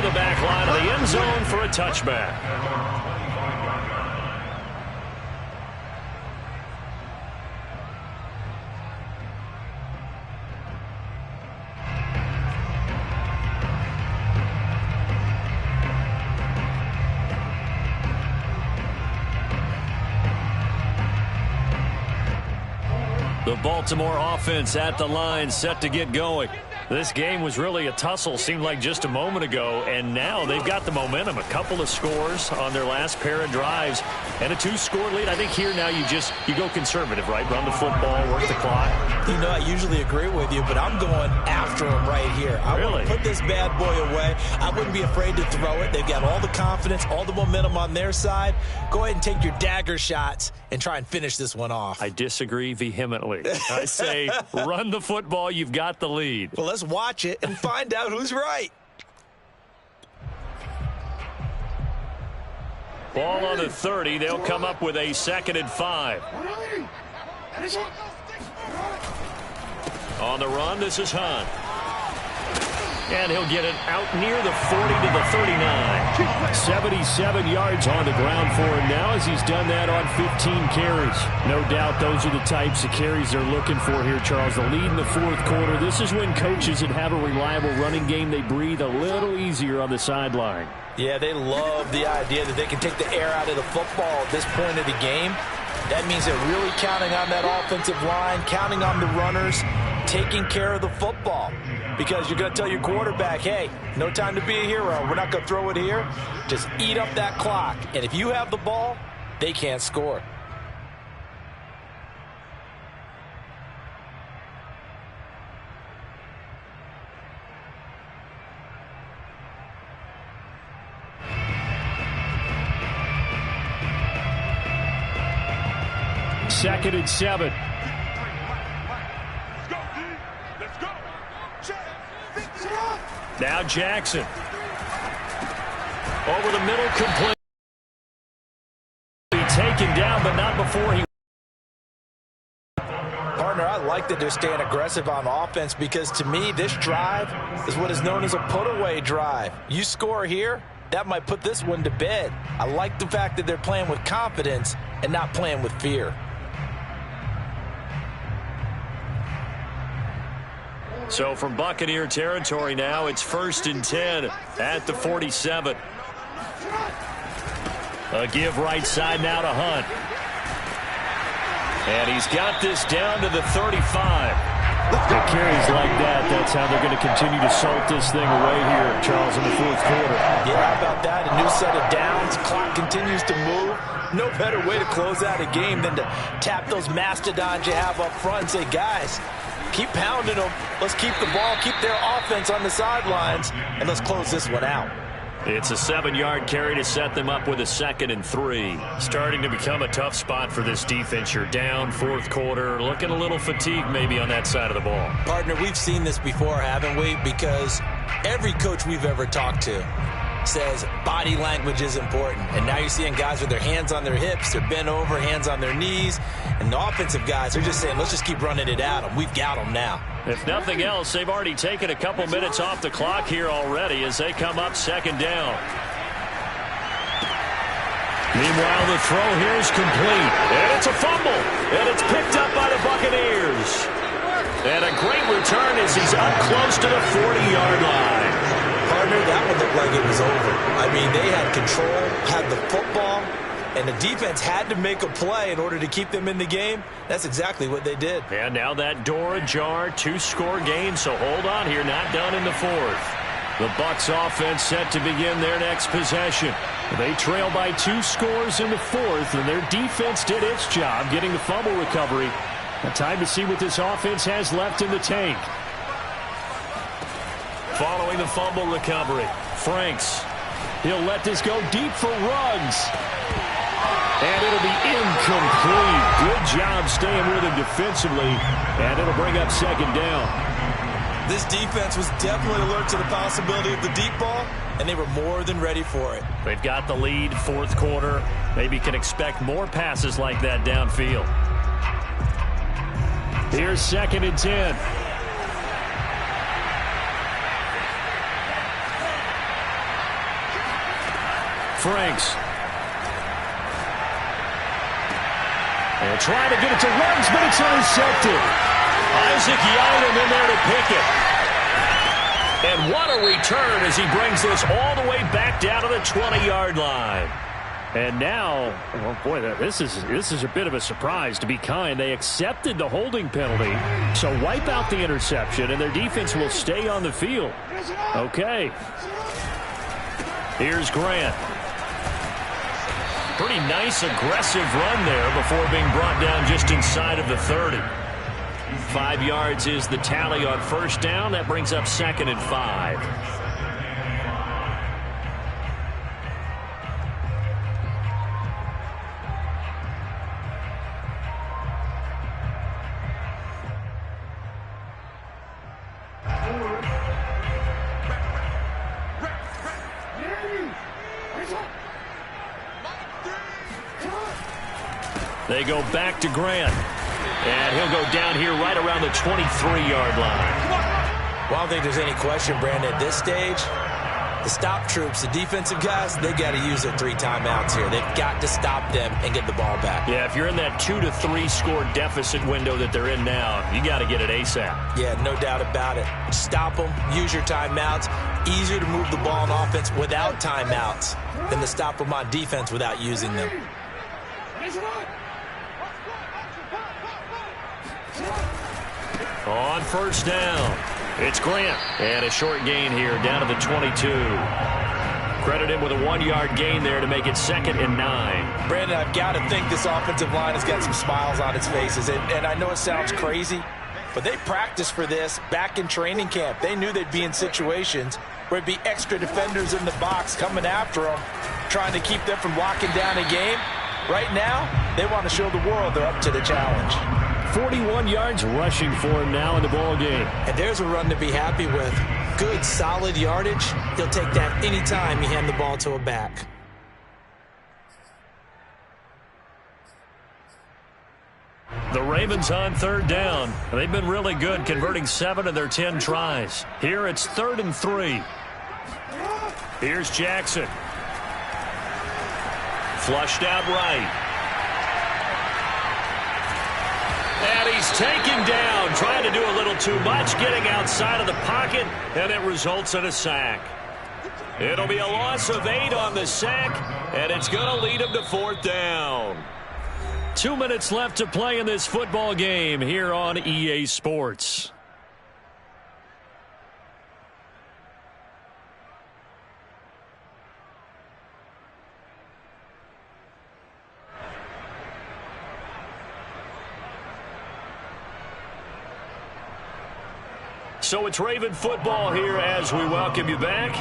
to the back line of the end zone for a touchback. The Baltimore offense at the line, set to get going. This game was really a tussle, seemed like just a moment ago, and now they've got the momentum. A couple of scores on their last pair of drives and a 2-score lead. I think here now you go conservative, right? Run the football, work the clock. You know, I usually agree with you, but I'm going after him right here. I Really? want to put this bad boy away. I wouldn't be afraid to throw it. They've got all the confidence, all the momentum on their side. Go ahead and take your dagger shots and try and finish this one off. I disagree vehemently. I say run the football. You've got the lead. Well, let's watch it and find out who's right. Ball on the 30. They'll come up with a 2nd and 5. On the run, this is Hunt. And he'll get it out near the 40 to the 39. 77 yards on the ground for him now as he's done that on 15 carries. No doubt those are the types of carries they're looking for here, Charles. The lead in the 4th quarter. This is when coaches that have a reliable running game, they breathe a little easier on the sideline. Yeah, they love the idea that they can take the air out of the football at this point of the game. That means they're really counting on that offensive line, counting on the runners, taking care of the football. Because you're going to tell your quarterback, hey, no time to be a hero. We're not going to throw it here. Just eat up that clock. And if you have the ball, they can't score. Second and 7. Now Jackson. Over the middle, complete. Taken down, but not before he. Partner, I like that they're staying aggressive on offense because to me, this drive is what is known as a put-away drive. You score here, that might put this one to bed. I like the fact that they're playing with confidence and not playing with fear. So from Buccaneer territory now, it's 1st and 10 at the 47. A give right side now to Hunt. And he's got this down to the 35. The carries like that, that's how they're going to continue to salt this thing away here, Charles, in the 4th quarter. Yeah, how about that? A new set of downs. Clock continues to move. No better way to close out a game than to tap those mastodons you have up front and say, guys, keep pounding them. Let's keep the ball, keep their offense on the sidelines, and let's close this one out. It's a 7-yard carry to set them up with a 2nd and 3. Starting to become a tough spot for this defense. You're down 4th quarter, looking a little fatigued maybe on that side of the ball. Partner, we've seen this before, haven't we? Because every coach we've ever talked to says body language is important. And now you're seeing guys with their hands on their hips, they're bent over, hands on their knees. And the offensive guys are just saying, let's just keep running it at them. We've got them now. If nothing else, they've already taken a couple minutes off the clock here already as they come up 2nd down. Meanwhile, the throw here is complete. And it's a fumble. And it's picked up by the Buccaneers. And a great return as he's up close to the 40-yard line. Partner, that one looked like it was over. I mean, they had control, had the football, and the defense had to make a play in order to keep them in the game. That's exactly what they did. And now that door ajar, 2-score game, so hold on here, not done in the 4th. The Bucs offense set to begin their next possession. They trail by 2 scores in the 4th, and their defense did its job getting the fumble recovery. Now time to see what this offense has left in the tank. Following the fumble recovery, Franks. He'll let this go deep for Ruggs. And it'll be incomplete. Good job staying with him defensively. And it'll bring up 2nd down. This defense was definitely alert to the possibility of the deep ball, and they were more than ready for it. They've got the lead, 4th quarter. Maybe can expect more passes like that downfield. Here's 2nd and 10. Franks. And trying to get it to Ruggs, but it's intercepted. Isaac Yiadom in there to pick it. And what a return as he brings this all the way back down to the 20-yard line. And now, well, boy, this is a bit of a surprise, to be kind. They accepted the holding penalty, so wipe out the interception, and their defense will stay on the field. Okay. Here's Grant. Pretty nice, aggressive run there before being brought down just inside of the 30. 5 yards is the tally on first down. That brings up 2nd and 5. They go back to Grant. And he'll go down here right around the 23-yard line. Well, I don't think there's any question, Brandon, at this stage, the stop troops, the defensive guys, they got to use their 3 timeouts here. They've got to stop them and get the ball back. Yeah, if you're in that 2 to 3 score deficit window that they're in now, you got to get it ASAP. Yeah, no doubt about it. Stop them, use your timeouts. Easier to move the ball on offense without timeouts than to stop them on defense without using them. On first down, it's Grant. And a short gain here down to the 22. Credit him with a 1-yard gain there to make it 2nd and 9. Brandon, I've got to think this offensive line has got some smiles on its faces. And I know it sounds crazy, but they practiced for this back in training camp. They knew they'd be in situations where it'd be extra defenders in the box coming after them, trying to keep them from locking down a game. Right now, they want to show the world they're up to the challenge. 41 yards rushing for him now in the ball game. And there's a run to be happy with. Good, solid yardage. He'll take that anytime you hand the ball to a back. The Ravens on 3rd down. They've been really good, converting 7 of their 10 tries. Here it's 3rd and 3. Here's Jackson. Flushed out right. And he's taken down, trying to do a little too much, getting outside of the pocket, and it results in a sack. It'll be a loss of 8 on the sack, and it's going to lead him to 4th down. 2 minutes left to play in this football game here on EA Sports. So it's Raven football here as we welcome you back.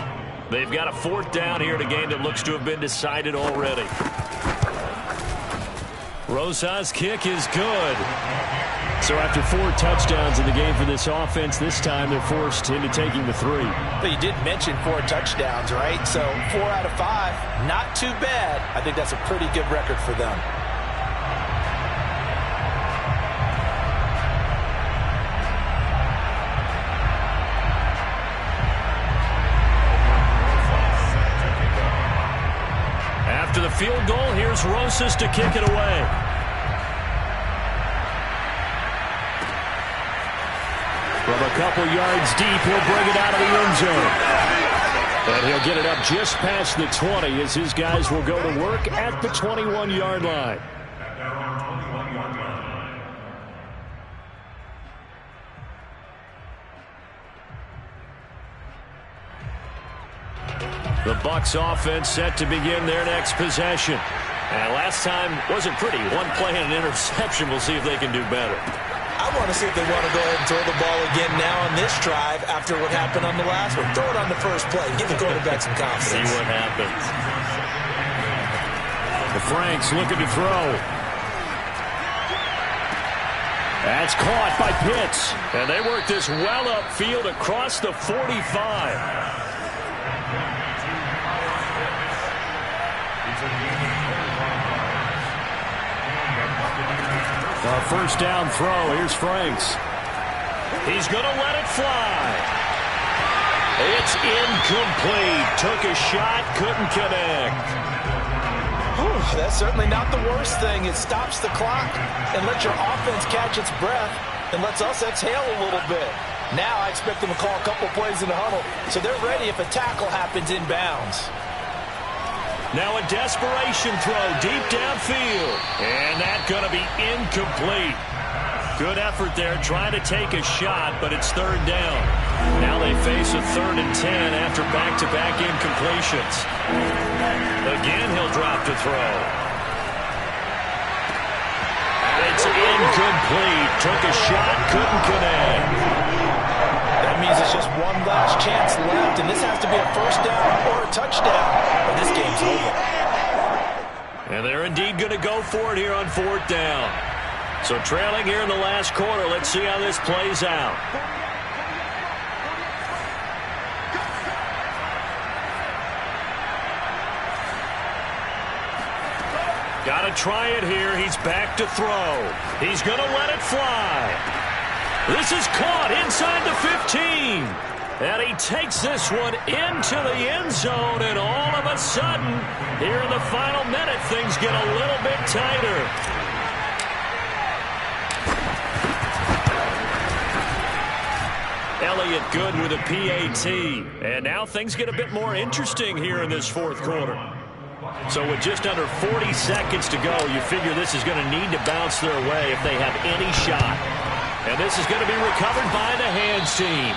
They've got a 4th down here in a game that looks to have been decided already. Rosa's kick is good. So after 4 touchdowns in the game for this offense, this time they're forced into taking the 3. But you did mention 4 touchdowns, right? So 4 out of 5, not too bad. I think that's a pretty good record for them. After the field goal, here's Rosas to kick it away. From a couple yards deep, he'll bring it out of the end zone. And he'll get it up just past the 20 as his guys will go to work at the 21-yard line. The Bucs offense set to begin their next possession. And last time wasn't pretty. 1 play and an interception. We'll see if they can do better. I want to see if they want to go ahead and throw the ball again now on this drive after what happened on the last one. Throw it on the first play. Give the quarterback some confidence. See what happens. The Franks looking to throw. That's caught by Pitts. And they work this well upfield across the 45. First down throw. Here's Franks. He's going to let it fly. It's incomplete. Took a shot, couldn't connect. Whew, that's certainly not the worst thing. It stops the clock and lets your offense catch its breath and lets us exhale a little bit. Now I expect them to call a couple plays in the huddle so they're ready if a tackle happens inbounds. Now a desperation throw deep downfield. And that's going to be incomplete. Good effort there trying to take a shot, but it's third down. Now they face a 3rd and 10 after back-to-back incompletions. Again, he'll drop to throw. It's incomplete. Took a shot, couldn't connect. That means it's just one last chance left, and this has to be a first down or a touchdown. But this game's over. And they're indeed going to go for it here on 4th down. So trailing here in the last quarter, let's see how this plays out. Got to try it here. He's back to throw. He's going to let it fly. This is caught inside the 15. And he takes this one into the end zone. And all of a sudden, here in the final minute, things get a little bit tighter. Elliott good with a PAT. And now things get a bit more interesting here in this 4th quarter. So with just under 40 seconds to go, you figure this is going to need to bounce their way if they have any shot. And this is going to be recovered by the hands team.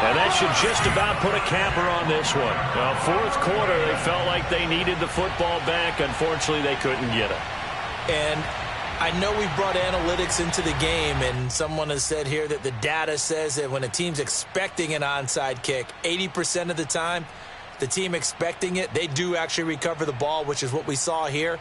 And that should just about put a capper on this one. Well, 4th quarter, they felt like they needed the football back. Unfortunately, they couldn't get it. And I know we brought analytics into the game, and someone has said here that the data says that when a team's expecting an onside kick, 80% of the time, the team expecting it, they do actually recover the ball, which is what we saw here.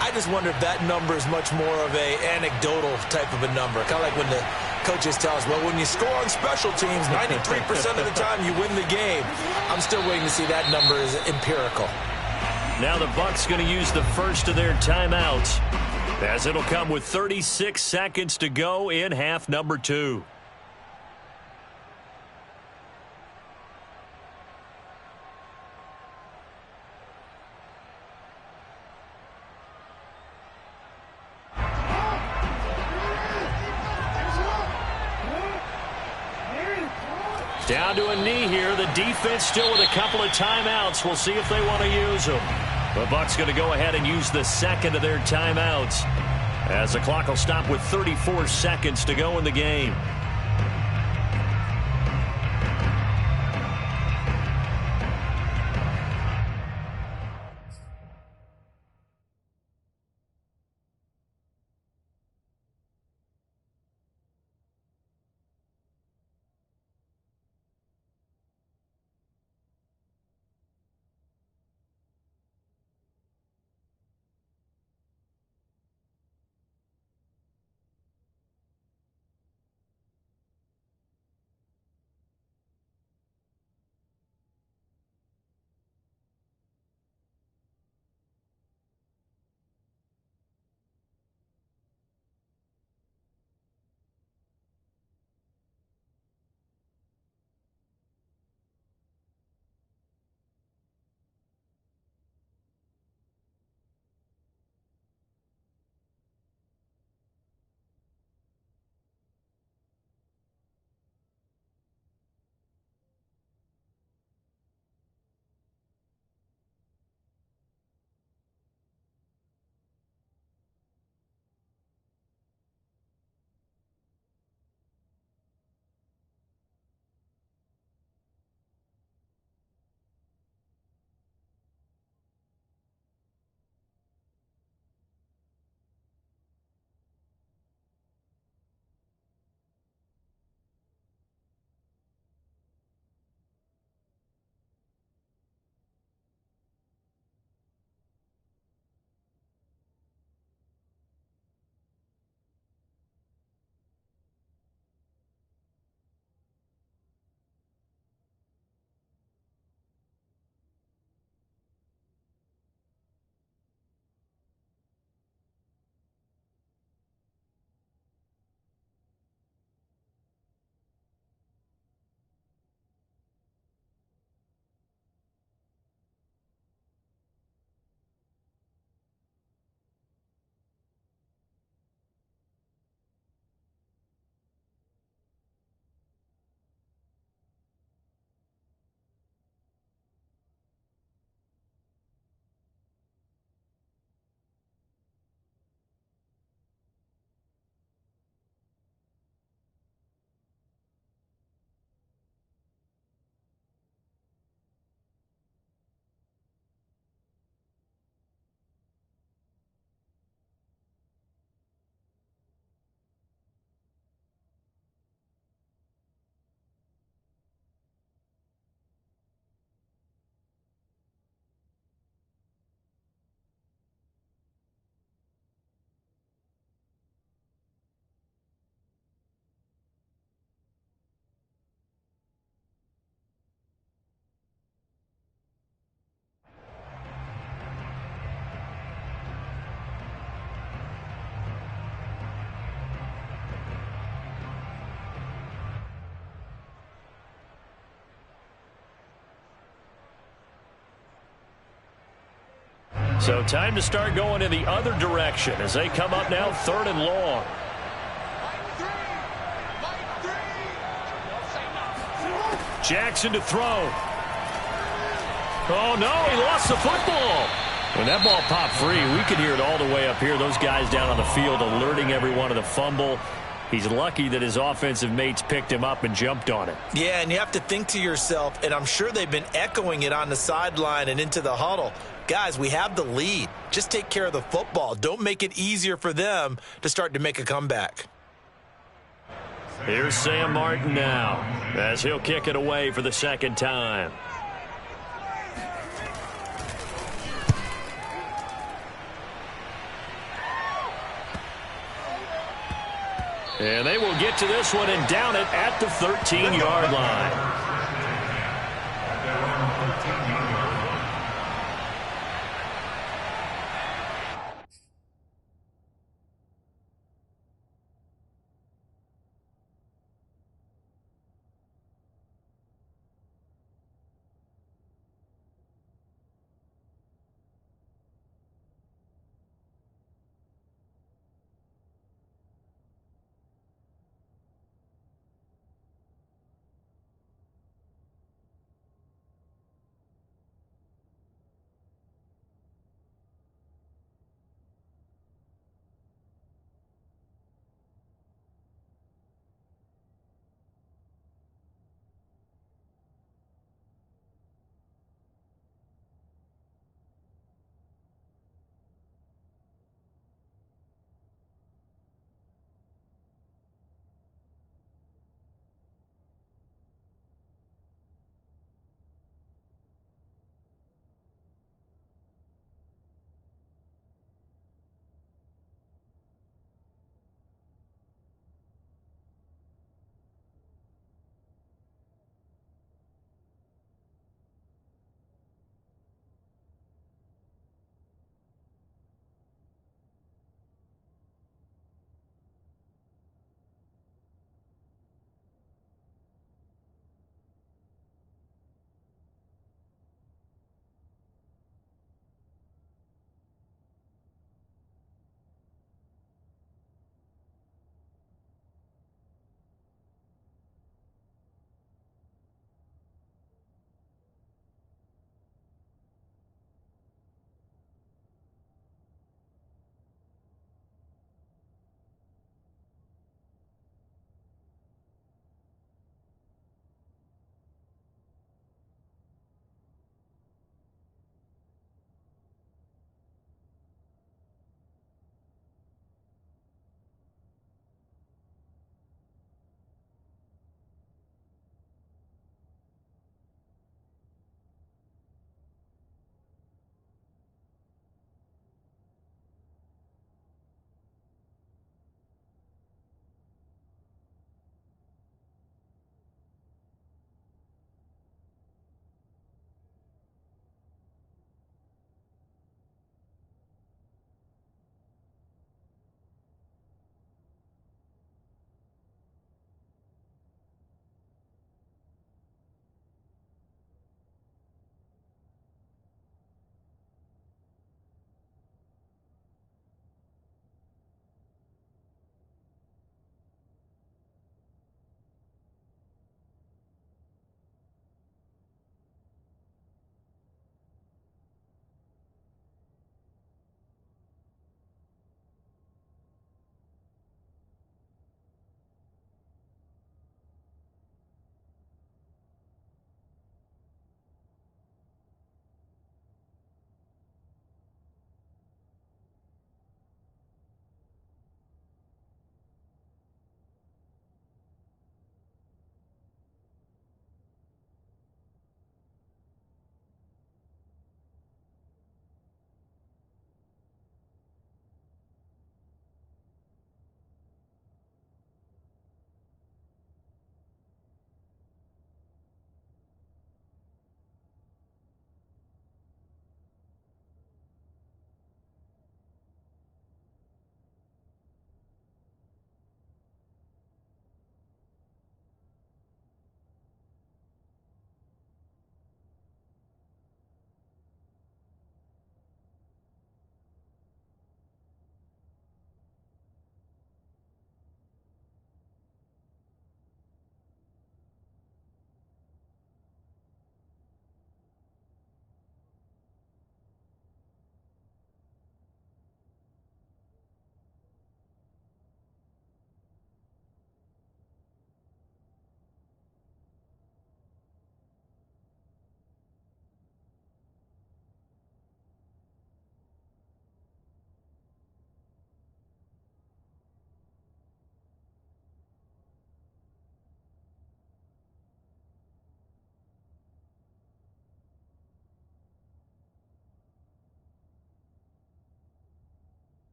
I just wonder if that number is much more of a anecdotal type of a number. Kind of like when the coaches tell us, well, when you score on special teams, 93% of the time you win the game. I'm still waiting to see that number is empirical. Now the Bucs going to use the first of their timeouts, as it'll come with 36 seconds to go in half number 2. Down to a knee here. The defense still with a couple of timeouts. We'll see if they want to use them. The Bucs going to go ahead and use the second of their timeouts, as the clock will stop with 34 seconds to go in the game. So time to start going in the other direction as they come up now 3rd and long. Jackson to throw. Oh, no, he lost the football. When that ball popped free, we could hear it all the way up here. Those guys down on the field alerting everyone of the fumble. He's lucky that his offensive mates picked him up and jumped on it. Yeah, and you have to think to yourself, and I'm sure they've been echoing it on the sideline and into the huddle. Guys, we have the lead. Just take care of the football. Don't make it easier for them to start to make a comeback. Here's Sam Martin now as he'll kick it away for the 2nd time. And they will get to this one and down it at the 13-yard line.